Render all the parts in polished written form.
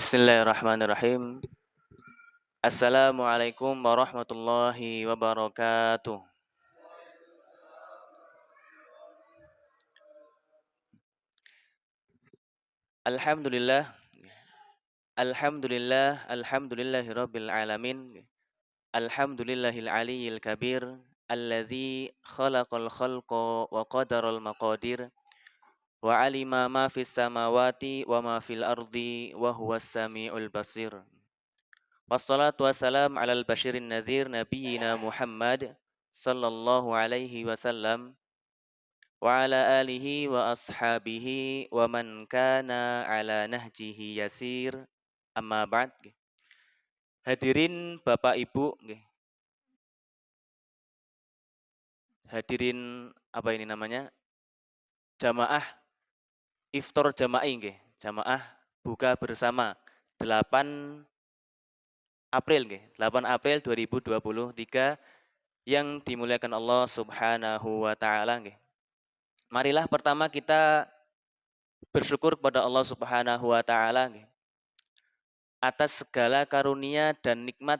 Bismillahirrahmanirrahim. Assalamualaikum warahmatullahi wabarakatuh. Alhamdulillah, alhamdulillahirabbil alamin. Alhamdulillahil aliyyil kabir, alladzi khalaqal khalqa wa qadaral maqadir wa alima ma fis samawati wa ma fil ardi wa huwas samiul basir. Wassalatu wassalam alal basyirin nadhir nabiyyina Muhammad sallallahu alaihi wasallam wa ala alihi wa ashabihi wa man kana ala nahjihi yasir, amma ba'd. Hadirin Bapak Ibu nggih. Hadirin apa ini namanya? Jamaah iftar jama'i nggih. Jamaah buka bersama 8 April nggih. 8 April 2023 yang dimuliakan Allah Subhanahu wa taala nggih. Marilah pertama kita bersyukur kepada Allah Subhanahu wa taala nggih atas segala karunia dan nikmat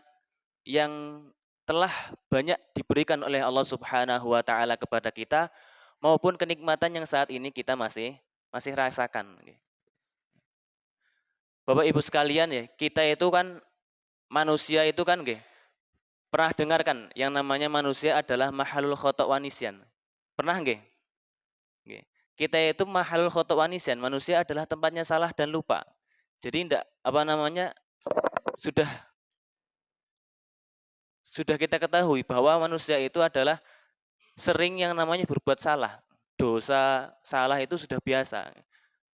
yang telah banyak diberikan oleh Allah Subhanahu wa taala kepada kita maupun kenikmatan yang saat ini kita masih rasakan. Bapak Ibu sekalian ya, kita itu kan manusia itu kan nggih, pernah dengarkan yang namanya manusia adalah mahalul khata' wa nisyan. Pernah nggih? Nggih. Kita itu mahalul khata' wa nisyan, manusia adalah tempatnya salah dan lupa. Jadi ndak apa namanya sudah sudah kita ketahui bahwa manusia itu adalah sering yang namanya berbuat salah. Dosa, salah itu sudah biasa.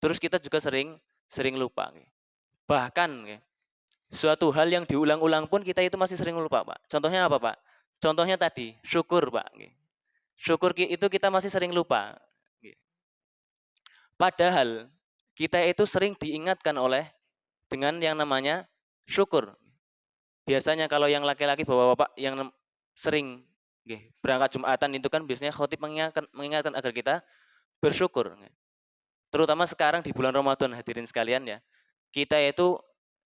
Terus kita juga sering sering lupa. Bahkan suatu hal yang diulang-ulang pun kita itu masih sering lupa, Pak. Contohnya apa, Pak? Contohnya tadi, syukur, Pak. Syukur itu kita masih sering lupa. Padahal kita itu sering diingatkan oleh dengan yang namanya syukur. Biasanya kalau yang laki-laki bapak-bapak yang sering berangkat Jumatan itu kan biasanya khotib mengingatkan agar kita bersyukur. Terutama sekarang di bulan Ramadan, hadirin sekalian ya. Kita itu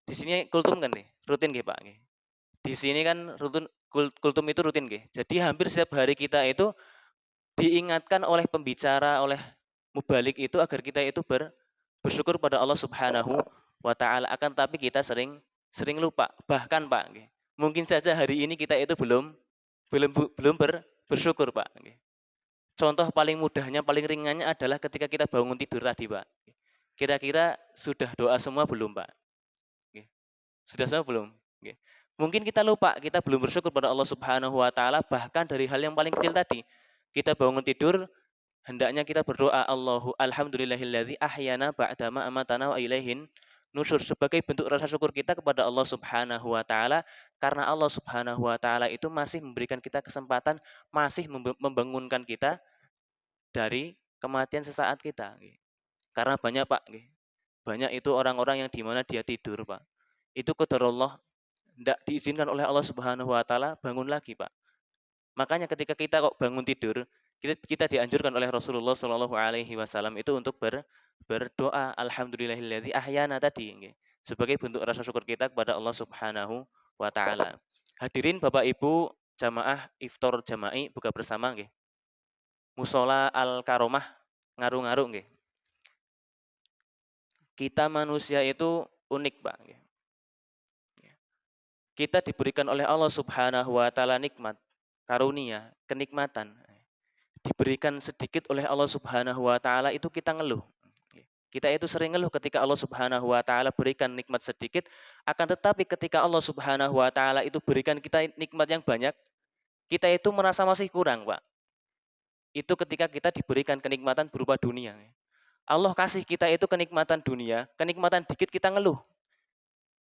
di sini kultum kan nih, rutin nggih Pak nggih. Di sini kan rutin kultum itu rutin nggih. Jadi hampir setiap hari kita itu diingatkan oleh pembicara, oleh mubalik itu agar kita itu bersyukur pada Allah Subhanahu wa taala. Akan tapi kita sering lupa. Bahkan Pak nggih, mungkin saja hari ini kita itu belum bersyukur Pak. Contoh paling mudahnya, paling ringannya adalah ketika kita bangun tidur tadi Pak. Kira-kira sudah doa semua belum Pak? Sudah semua belum? Mungkin kita lupa, kita belum bersyukur pada Allah Subhanahu wa taala bahkan dari hal yang paling kecil tadi. Kita bangun tidur, hendaknya kita berdoa alhamdulillahilladzi ahyana ba'dama amatana wa ilaihin nusyur, sebagai bentuk rasa syukur kita kepada Allah Subhanahu wa taala karena Allah Subhanahu wa taala itu masih memberikan kita kesempatan, masih membangunkan kita dari kematian sesaat kita. Karena banyak Pak, banyak itu orang-orang yang di mana dia tidur Pak. Itu qadarullah tidak diizinkan oleh Allah Subhanahu wa taala bangun lagi, Pak. Makanya ketika kita kok bangun tidur, kita dianjurkan oleh Rasulullah Shallallahu alaihi wasallam itu untuk berdoa alhamdulillahilladzi ahyana tadi sebagai bentuk rasa syukur kita kepada Allah Subhanahu wa taala. Hadirin Bapak Ibu jamaah iftar jama'i buka bersama nggih. Musola Al Karomah Ngaru-Ngaru nggih. Kita manusia itu unik, Pak. Kita diberikan oleh Allah Subhanahu wa taala nikmat, karunia, kenikmatan. Diberikan sedikit oleh Allah Subhanahu wa taala itu kita ngeluh. Kita itu sering ngeluh ketika Allah Subhanahu wa taala berikan nikmat sedikit, akan tetapi ketika Allah Subhanahu wa taala itu berikan kita nikmat yang banyak, kita itu merasa masih kurang, Pak. Itu ketika kita diberikan kenikmatan berupa dunia. Allah kasih kita itu kenikmatan dunia, kenikmatan dikit kita ngeluh.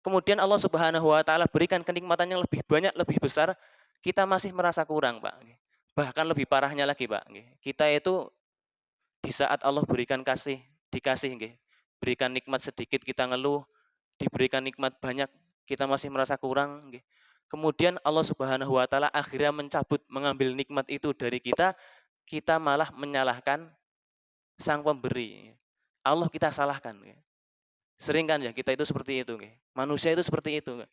Kemudian Allah Subhanahu wa taala berikan kenikmatan yang lebih banyak, lebih besar, kita masih merasa kurang, Pak. Bahkan lebih parahnya lagi, Pak. Kita itu di saat Allah berikan dikasih berikan nikmat sedikit kita ngeluh, diberikan nikmat banyak kita masih merasa kurang. Kemudian Allah Subhanahu wa taala akhirnya mencabut, mengambil nikmat itu dari kita, kita malah menyalahkan sang pemberi. Allah kita salahkan. Sering kan ya kita itu seperti itu nggih. Manusia itu seperti itu, nggak.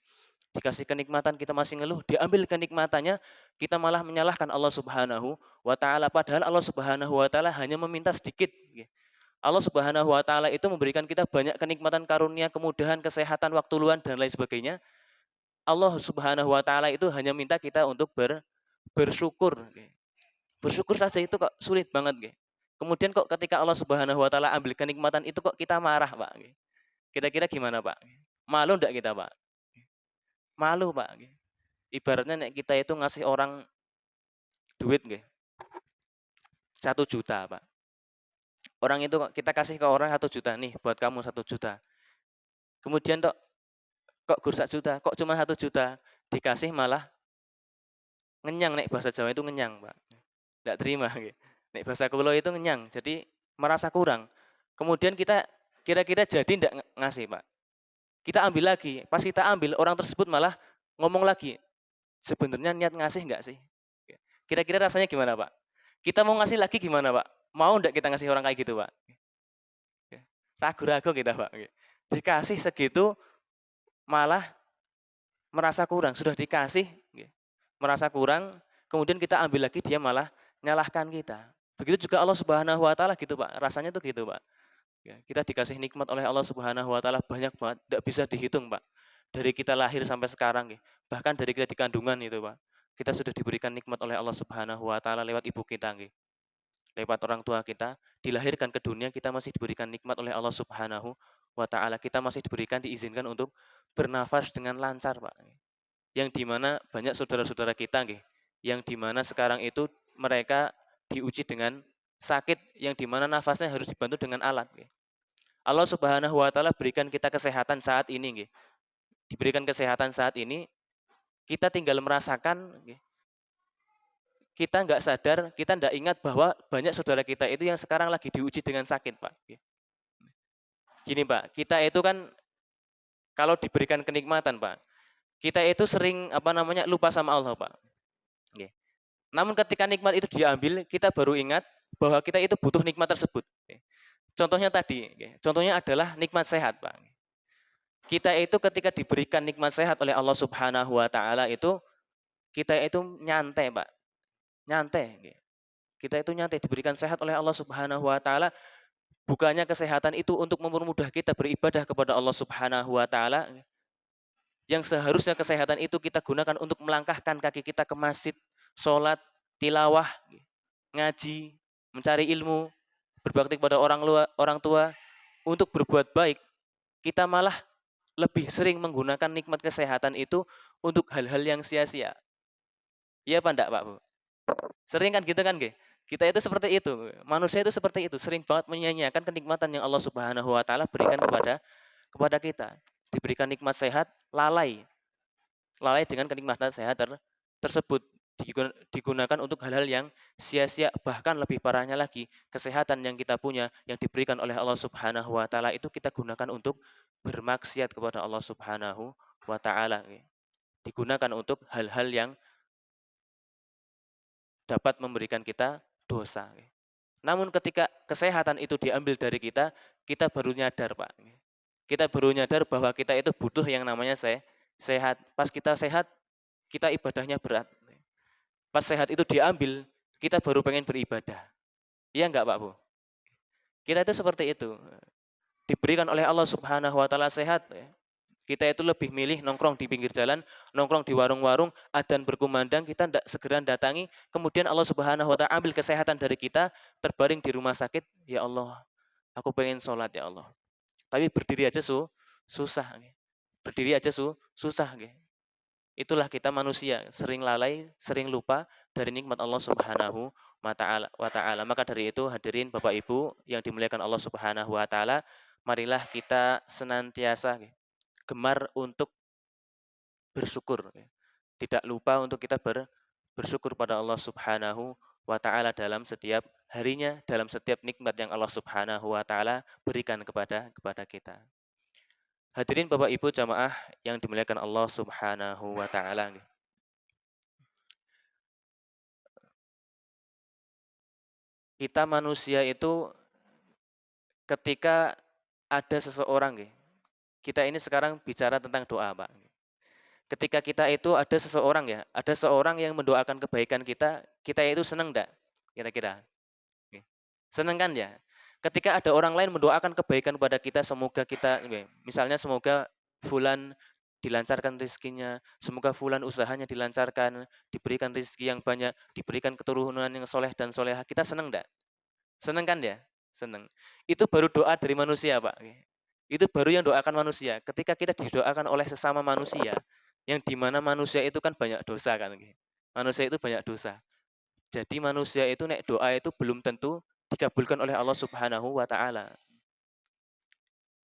Dikasih kenikmatan kita masih ngeluh, diambil kenikmatannya, kita malah menyalahkan Allah Subhanahu wa taala, padahal Allah Subhanahu wa taala hanya meminta sedikit, nggih. Allah Subhanahu wa taala itu memberikan kita banyak kenikmatan karunia, kemudahan, kesehatan, waktu luang dan lain sebagainya. Allah Subhanahu wa taala itu hanya minta kita untuk bersyukur, nggih. Bersyukur saja itu kok sulit banget, nggih. Kemudian kok ketika Allah Subhanahu wa taala ambil kenikmatan itu kok kita marah, Pak, nggih. Kira-kira gimana, Pak? Malu ndak kita, Pak? Malu, Pak, nggih. Ibaratnya nek kita itu ngasih orang duit nggih, 1 juta, Pak. Orang itu kita kasih ke orang 1 juta, "Nih buat kamu 1 juta." Kemudian kok gur 1 juta, kok cuma 1 juta, dikasih malah ngenyang, nek bahasa Jawa itu ngenyang, Pak. Ndak terima nggih. Nek bahasa kula itu ngenyang, jadi merasa kurang. Kemudian kita kira-kira jadi ndak ngasih, Pak? Kita ambil lagi, pas kita ambil orang tersebut malah ngomong lagi, "Sebenarnya niat ngasih nggak sih?" Kira-kira rasanya gimana, Pak? Kita mau ngasih lagi gimana, Pak? Mau ndak kita ngasih orang kayak gitu, Pak? Ragu-ragu kita, Pak, dikasih segitu malah merasa kurang, sudah dikasih merasa kurang, kemudian kita ambil lagi dia malah nyalahkan kita. Begitu juga Allah Subhanahu wa taala gitu, Pak, rasanya tuh gitu, Pak. Kita dikasih nikmat oleh Allah Subhanahu wa taala banyak banget, ndak bisa dihitung, Pak. Dari kita lahir sampai sekarang bahkan dari kita di kandungan itu, Pak. Kita sudah diberikan nikmat oleh Allah Subhanahu wa taala lewat ibu kita lewat orang tua kita, dilahirkan ke dunia kita masih diberikan nikmat oleh Allah Subhanahu wa taala. Kita masih diberikan diizinkan untuk bernafas dengan lancar, Pak. Yang di mana banyak saudara-saudara kita yang di mana sekarang itu mereka diuji dengan sakit yang di mana nafasnya harus dibantu dengan alat. Allah Subhanahu wa taala berikan kita kesehatan saat ini. Diberikan kesehatan saat ini, kita tinggal merasakan, kita nggak sadar, kita nggak ingat bahwa banyak saudara kita itu yang sekarang lagi diuji dengan sakit, Pak. Gini, Pak, kita itu kan kalau diberikan kenikmatan, Pak, kita itu sering lupa sama Allah, Pak. Namun ketika nikmat itu diambil, kita baru ingat bahwa kita itu butuh nikmat tersebut. Contohnya tadi, contohnya adalah nikmat sehat, Pak. Kita itu ketika diberikan nikmat sehat oleh Allah Subhanahu wa taala itu, kita itu nyantai, Pak. Nyantai. Kita itu nyantai diberikan sehat oleh Allah Subhanahu wa taala, bukannya kesehatan itu untuk mempermudah kita beribadah kepada Allah Subhanahu wa taala, yang seharusnya kesehatan itu kita gunakan untuk melangkahkan kaki kita ke masjid, sholat, tilawah, ngaji, mencari ilmu, berbakti kepada orang tua, untuk berbuat baik, kita malah lebih sering menggunakan nikmat kesehatan itu untuk hal-hal yang sia-sia. Iya apa enggak, Pak, Bu? Sering kan gitu kan, nggih? Kita itu seperti itu, manusia itu seperti itu, sering banget menyia-nyiakan kenikmatan yang Allah Subhanahu wa taala berikan kepada kita. Diberikan nikmat sehat, lalai. Lalai dengan kenikmatan sehat tersebut. Digunakan untuk hal-hal yang sia-sia, bahkan lebih parahnya lagi, kesehatan yang kita punya, yang diberikan oleh Allah Subhanahu wa taala itu kita gunakan untuk bermaksiat kepada Allah Subhanahu wa taala. Digunakan untuk hal-hal yang dapat memberikan kita dosa. Namun ketika kesehatan itu diambil dari kita, kita baru nyadar, Pak. Kita baru nyadar bahwa kita itu butuh yang namanya sehat. Pas kita sehat, kita ibadahnya berat. Pas sehat itu diambil, kita baru pengen beribadah. Iya enggak, Pak, Bu? Kita itu seperti itu. Diberikan oleh Allah Subhanahu wa taala sehat, kita itu lebih milih nongkrong di pinggir jalan, nongkrong di warung-warung, adzan berkumandang, kita tidak segera datangi, kemudian Allah Subhanahu wa taala ambil kesehatan dari kita, terbaring di rumah sakit, ya Allah, aku pengen sholat ya Allah. Tapi berdiri aja susah. Berdiri aja susah. Itulah kita manusia, sering lalai, sering lupa dari nikmat Allah Subhanahu wa taala. Maka dari itu hadirin Bapak Ibu yang dimuliakan Allah Subhanahu wa taala, marilah kita senantiasa gemar untuk bersyukur. Tidak lupa untuk kita bersyukur pada Allah Subhanahu wa taala dalam setiap harinya, dalam setiap nikmat yang Allah Subhanahu wa taala berikan kepada kita. Hadirin Bapak Ibu jamaah yang dimuliakan Allah Subhanahu wa taala. Kita manusia itu ketika ada seseorang Kita ini sekarang bicara tentang doa, Pak. Ketika kita itu ada seseorang ya, ada seorang yang mendoakan kebaikan kita, kita itu senang enggak? Kira-kira? Oke. Senang kan ya? Ketika ada orang lain mendoakan kebaikan pada kita, semoga kita misalnya semoga fulan dilancarkan rezekinya, semoga fulan usahanya dilancarkan, diberikan rezeki yang banyak, diberikan keturunan yang soleh dan soleha, kita senang enggak? Senang kan ya? Senang. Itu baru doa dari manusia, Pak. Itu baru yang doakan manusia. Ketika kita didoakan oleh sesama manusia, yang di mana manusia itu kan banyak dosa kan. Manusia itu banyak dosa. Jadi manusia itu nek doa itu belum tentu dikabulkan oleh Allah Subhanahu wa taala.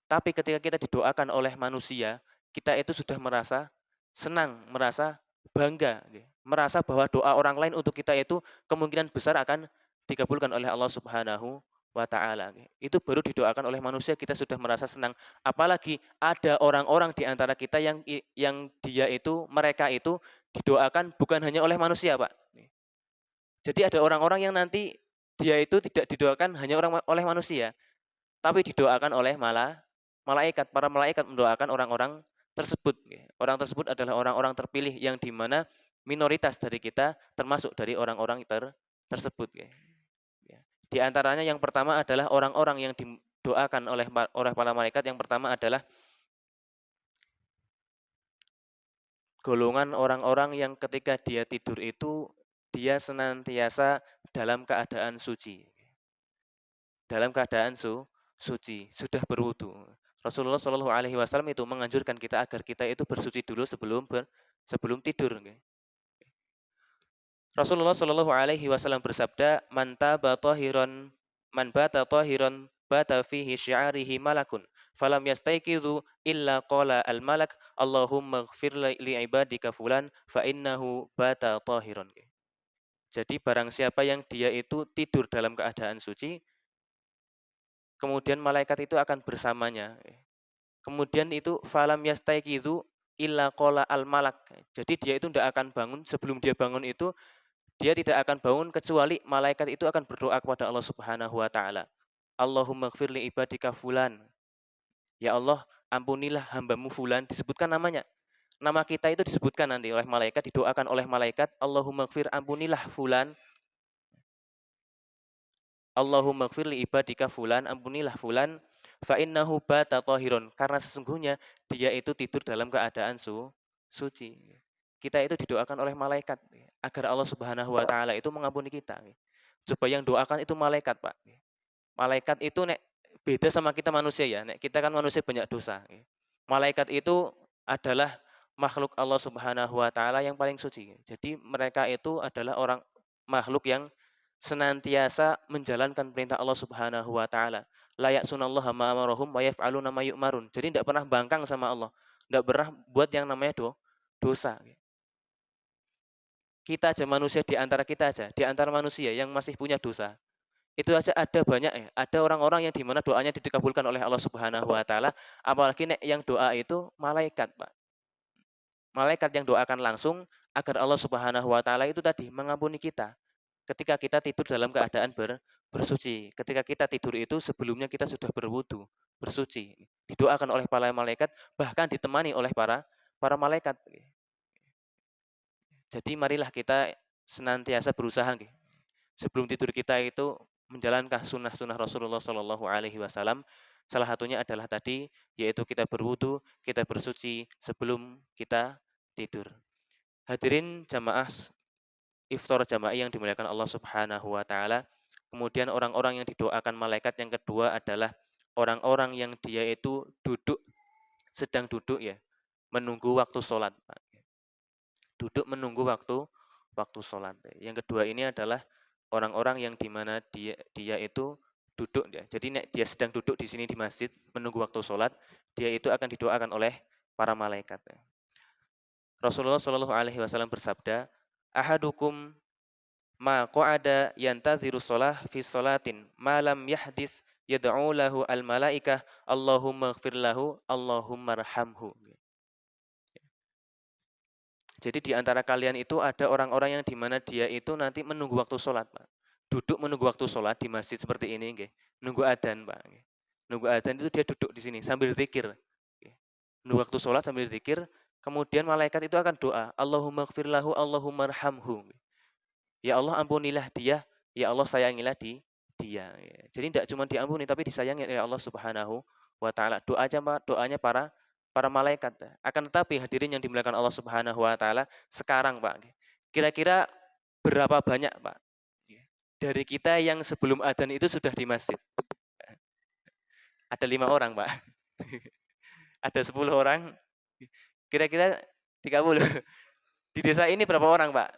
Tapi ketika kita didoakan oleh manusia, kita itu sudah merasa senang, merasa bangga, merasa bahwa doa orang lain untuk kita itu kemungkinan besar akan dikabulkan oleh Allah Subhanahu wa taala. Itu baru didoakan oleh manusia kita sudah merasa senang. Apalagi ada orang-orang di antara kita yang dia itu mereka itu didoakan bukan hanya oleh manusia, Pak. Jadi ada orang-orang yang nanti dia itu tidak didoakan hanya oleh manusia, tapi didoakan oleh malaikat. Para malaikat mendoakan orang-orang tersebut. Orang tersebut adalah orang-orang terpilih yang di mana minoritas dari kita termasuk dari orang-orang tersebut. Di antaranya yang pertama adalah orang-orang yang didoakan oleh para malaikat. Yang pertama adalah golongan orang-orang yang ketika dia tidur itu dia senantiasa dalam keadaan suci. Dalam keadaan suci, sudah berwudu. Rasulullah Shallallahu Alaihi Wasallam itu menganjurkan kita agar kita itu bersuci dulu sebelum tidur. Rasulullah Shallallahu Alaihi Wasallam bersabda, man bata tahiran bata fihi syi'arihi malakun, falam yastaiqidhu illa qala al malak, Allahumma ighfir li ibadika fulan fa innahu bata tahiran. Jadi barang siapa yang dia itu tidur dalam keadaan suci, kemudian malaikat itu akan bersamanya. Kemudian itu falam yastaiqidhu illa qala al malak. Jadi dia itu tidak akan bangun, sebelum dia bangun itu dia tidak akan bangun kecuali malaikat itu akan berdoa kepada Allah Subhanahu wa taala. Allahumma ighfir li ibadika fulan. Ya Allah, ampunilah hambamu fulan, disebutkan namanya. Nama kita itu disebutkan nanti oleh malaikat, didoakan oleh malaikat, Allahumma ighfir, ampunilah fulan. Allahumma ighfir li ibadika fulan, ampunilah fulan, fa innahu bata tahiron, karena sesungguhnya dia itu tidur dalam keadaan suci. Kita itu didoakan oleh malaikat agar Allah Subhanahu wa taala itu mengampuni kita. Coba yang doakan itu malaikat, Pak. Malaikat itu nek beda sama kita manusia ya. Nek kita kan manusia banyak dosa. Malaikat itu adalah makhluk Allah Subhanahu wa taala yang paling suci. Jadi mereka itu adalah orang makhluk yang senantiasa menjalankan perintah Allah Subhanahu wa taala. La ya'sunallaha ma amarahum wa yaf'aluna ma yu'marun. Jadi tidak pernah bangkang sama Allah. Tidak pernah buat yang namanya dosa. Kita aja manusia di antara kita aja, di antara manusia yang masih punya dosa. Itu aja ada banyak ya. Ada orang-orang yang dimana doanya dikabulkan oleh Allah Subhanahu wa taala, apalagi nek yang doa itu malaikat, Pak. Malaikat yang doakan langsung agar Allah Subhanahu wa taala itu tadi mengampuni kita. Ketika kita tidur dalam keadaan bersuci. Ketika kita tidur itu sebelumnya kita sudah berwudu, bersuci. Didoakan oleh para malaikat, bahkan ditemani oleh para malaikat. Jadi marilah kita senantiasa berusaha sebelum tidur kita itu menjalankan sunnah-sunnah Rasulullah Shallallahu Alaihi Wasallam. Salah satunya adalah tadi, yaitu kita berwudu, kita bersuci sebelum kita tidur. Hadirin jamaah iftar jamaah yang dimuliakan Allah Subhanahu wa taala. Kemudian orang-orang yang didoakan malaikat yang kedua adalah orang-orang yang dia itu sedang duduk ya, menunggu waktu sholat. Duduk menunggu waktu sholat. Yang kedua ini adalah orang-orang yang dimana dia itu duduk ya. Jadi dia sedang duduk di sini di masjid menunggu waktu sholat, dia itu akan didoakan oleh para malaikat. Rasulullah Shallallahu Alaihi Wasallam bersabda, ahadukum ma qa'ada yantaziru sholah fi sholatin malam yahdis yad'u lahu al malaikah Allahumma ighfir lahu Allahumma rahamhu. Jadi di antara kalian itu ada orang-orang yang dimana dia itu nanti menunggu waktu sholat, Pak. Duduk menunggu waktu sholat di masjid seperti ini, nggih. Nunggu adzan, Pak. Nunggu adzan itu dia duduk di sini sambil zikir. Nunggu waktu sholat sambil zikir, kemudian malaikat itu akan doa, Allahumma gfir lahu, Allahumma arhamhu. Ya Allah ampunilah dia, ya Allah sayangilah dia. Jadi tidak cuma diampuni tapi disayangi oleh Allah Subhanahu wa taala. Doanya para malaikat. Akan tetapi hadirin yang dimuliakan Allah Subhanahu wa taala, sekarang Pak, kira-kira berapa banyak Pak dari kita yang sebelum adzan itu sudah di masjid? Ada 5 orang Pak. Ada 10 orang, kira-kira 30. Di desa ini berapa orang Pak?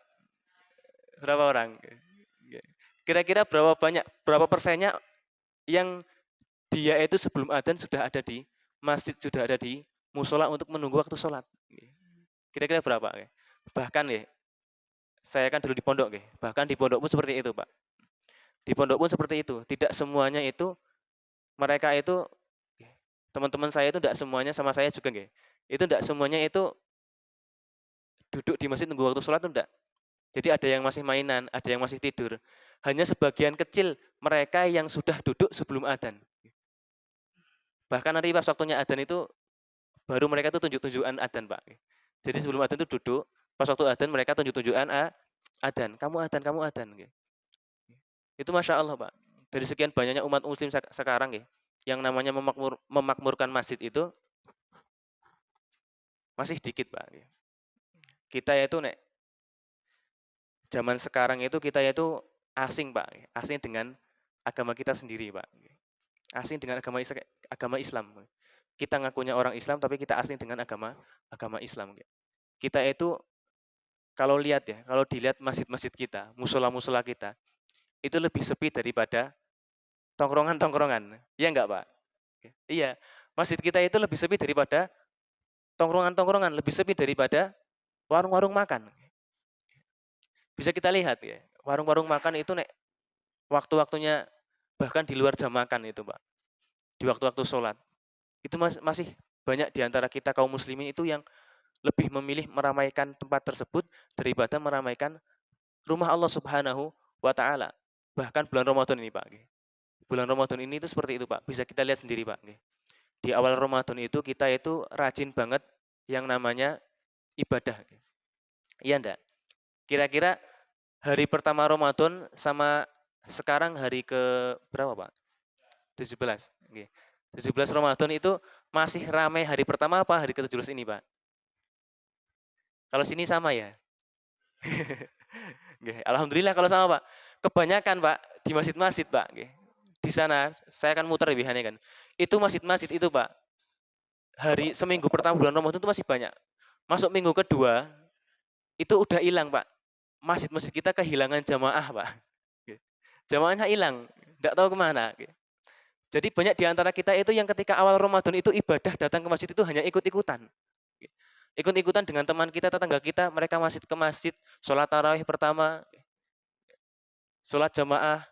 Berapa orang? Kira-kira berapa persennya yang dia itu sebelum adzan sudah ada di masjid, sudah ada di musola untuk menunggu waktu sholat? Kira-kira berapa? Bahkan ya, saya kan dulu di pondok, bahkan di pondok pun seperti itu Pak. Di pondok pun seperti itu. Tidak semuanya itu, mereka itu, teman-teman saya itu tidak semuanya sama saya juga, itu tidak semuanya itu duduk di masjid nunggu waktu sholat itu enggak. Jadi ada yang masih mainan, ada yang masih tidur. Hanya sebagian kecil mereka yang sudah duduk sebelum adzan. Bahkan nanti pas waktunya adzan itu baru mereka itu tunjuk-tunjukan adzan, Pak. Jadi sebelum adzan itu duduk, pas waktu adzan mereka tunjuk-tunjukan adzan. Kamu adzan. Itu Masya Allah, Pak. Dari sekian banyaknya umat muslim sekarang, yang namanya memakmurkan masjid itu masih dikit, Pak. Kita itu zaman sekarang itu kita itu asing Pak, asing dengan agama kita sendiri Pak, asing dengan agama Islam. Kita ngakunya orang Islam tapi kita asing dengan agama Islam. Kita itu kalau dilihat masjid-masjid kita, musola-musola kita, itu lebih sepi daripada tongkrongan-tongkrongan. Iya enggak Pak? Iya, masjid kita itu lebih sepi daripada tongkrongan-tongkrongan, lebih sepi daripada warung-warung makan. Bisa kita lihat warung-warung makan itu waktu-waktunya bahkan di luar jam makan itu Pak, di waktu-waktu sholat, itu masih banyak di antara kita kaum muslimin itu yang lebih memilih meramaikan tempat tersebut daripada meramaikan rumah Allah Subhanahu wa taala. Bahkan bulan Ramadan ini Pak. Bulan Ramadan ini itu seperti itu Pak, bisa kita lihat sendiri Pak. Di awal Ramadan itu kita itu rajin banget yang namanya ibadah. Iya enggak? Kira-kira hari pertama Ramadan sama sekarang hari ke berapa Pak? 17. 17 Ramadan itu masih ramai hari pertama apa hari ke-17 ini Pak? Kalau sini sama ya? Alhamdulillah kalau sama Pak. Kebanyakan Pak di masjid-masjid Pak. Di sana saya akan muter lebihannya kan. Itu masjid-masjid itu Pak. Hari seminggu pertama bulan Ramadan itu masih banyak. Masuk minggu kedua itu udah hilang Pak. Masjid-masjid kita kehilangan jamaah Pak. Jamaahnya hilang, tidak tahu kemana. Jadi banyak di antara kita itu yang ketika awal Ramadan itu ibadah datang ke masjid itu hanya ikut-ikutan. Ikut-ikutan dengan teman kita, tetangga kita, mereka ke masjid, sholat tarawih pertama, sholat jamaah,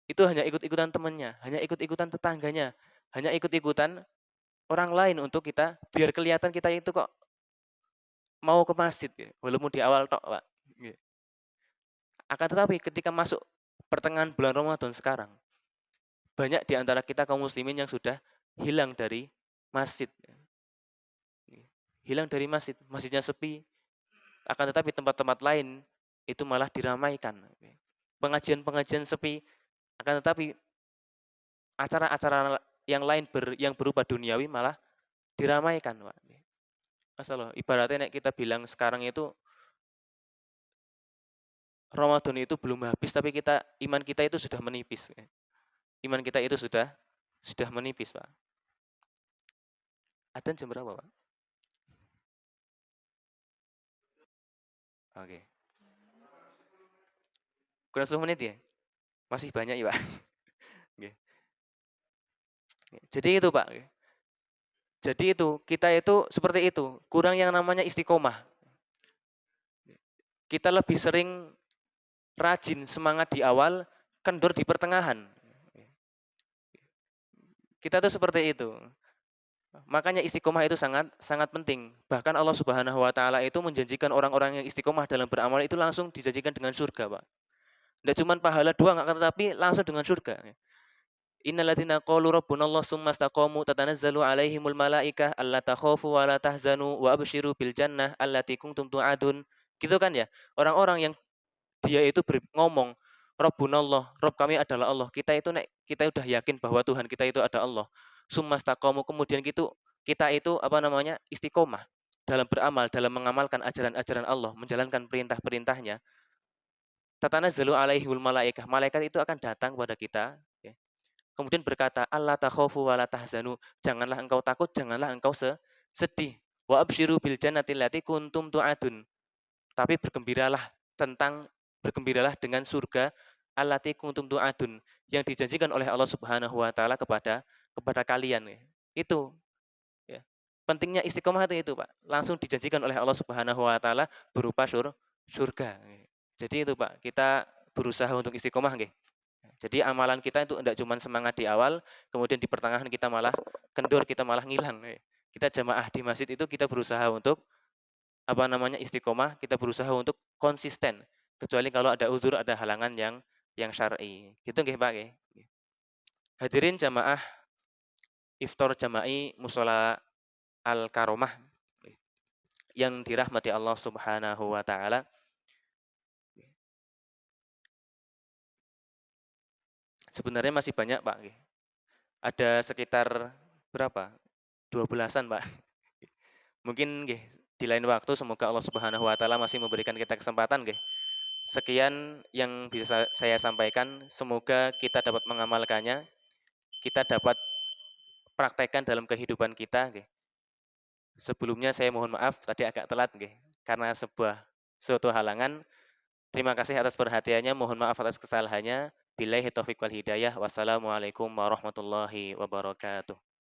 itu hanya ikut-ikutan temannya, hanya ikut-ikutan tetangganya, hanya ikut-ikutan orang lain untuk kita, biar kelihatan kita itu kok mau ke masjid, walaupun di awal tok, Pak. Akan tetapi ketika masuk pertengahan bulan Ramadan sekarang, banyak di antara kita kaum muslimin yang sudah hilang dari masjid. Hilang dari masjid, masjidnya sepi. Akan tetapi tempat-tempat lain itu malah diramaikan. Pengajian-pengajian sepi, akan tetapi acara-acara yang lain yang berupa duniawi malah diramaikan, Pak. Masalah, ibaratnya kita bilang sekarang itu Ramadan itu belum habis, tapi iman kita itu sudah menipis. Iman kita itu sudah menipis, Pak. Adzan jam berapa, Pak? Oke. Kurang 10 menit ya? Masih banyak ya, Pak. Jadi itu, Pak. Jadi itu, kita itu seperti itu, kurang yang namanya istiqomah. Kita lebih sering rajin, semangat di awal, kendor di pertengahan. Kita tuh seperti itu. Makanya istiqomah itu sangat sangat penting. Bahkan Allah Subhanahu wa taala itu menjanjikan orang-orang yang istiqomah dalam beramal itu langsung dijanjikan dengan surga, Pak. Tidak cuma pahala doang, akan tetapi langsung dengan surga. Innal ladzina qalu rabbunallah tsumma istaqamu tatanazzalu 'alaihimul malaikah alla takhafu wa la tahzanu wa absyiru bil jannah allati kuntum tu'adun. Gitu kan ya. Orang-orang yang dia itu ngomong, Rabbunallah, Rabb kami adalah Allah. Kita itu kita udah yakin bahwa Tuhan kita itu ada Allah. Tsumma istaqamu, kemudian kita itu apa namanya? Istiqomah dalam beramal, dalam mengamalkan ajaran-ajaran Allah, menjalankan perintah-perintahnya. Tatanazzalu 'alaihimul malaikah. Malaikat itu akan datang kepada kita, ya. Kemudian berkata, "Allah takhafu wa la tahzanu." Janganlah engkau takut, janganlah engkau sedih. Wa absyiru bil jannati allati kuntum tu'adun. Tapi bergembiralah dengan surga allati kuntum tu'adun yang dijanjikan oleh Allah Subhanahu wa taala kepada kalian, ya. Itu, ya. Pentingnya istiqomah itu, Pak. Langsung dijanjikan oleh Allah Subhanahu wa taala berupa surga. Jadi itu, Pak, kita berusaha untuk istiqomah nggih. Jadi amalan kita itu tidak cuma semangat di awal, kemudian di pertengahan kita malah kendor, kita malah ngilang. Kita jamaah di masjid itu kita berusaha untuk apa namanya istiqomah, kita berusaha untuk konsisten. Kecuali kalau ada uzur, ada halangan yang syar'i. Gitu nggih, Pak nggih. Hadirin jamaah iftar jama'i Mushola Al Karomah yang dirahmati Allah Subhanahu wa taala. Sebenarnya masih banyak, Pak nggih. Ada sekitar berapa? 12-an, Pak. Mungkin nggih di lain waktu semoga Allah Subhanahu wa taala masih memberikan kita kesempatan nggih. Sekian yang bisa saya sampaikan, semoga kita dapat mengamalkannya, kita dapat praktekkan dalam kehidupan kita nggih. Sebelumnya saya mohon maaf tadi agak telat nggih, karena suatu halangan. Terima kasih atas perhatiannya, mohon maaf atas kesalahannya. Billahi taufiq wal hidayah. Wassalamualaikum warahmatullahi wabarakatuh.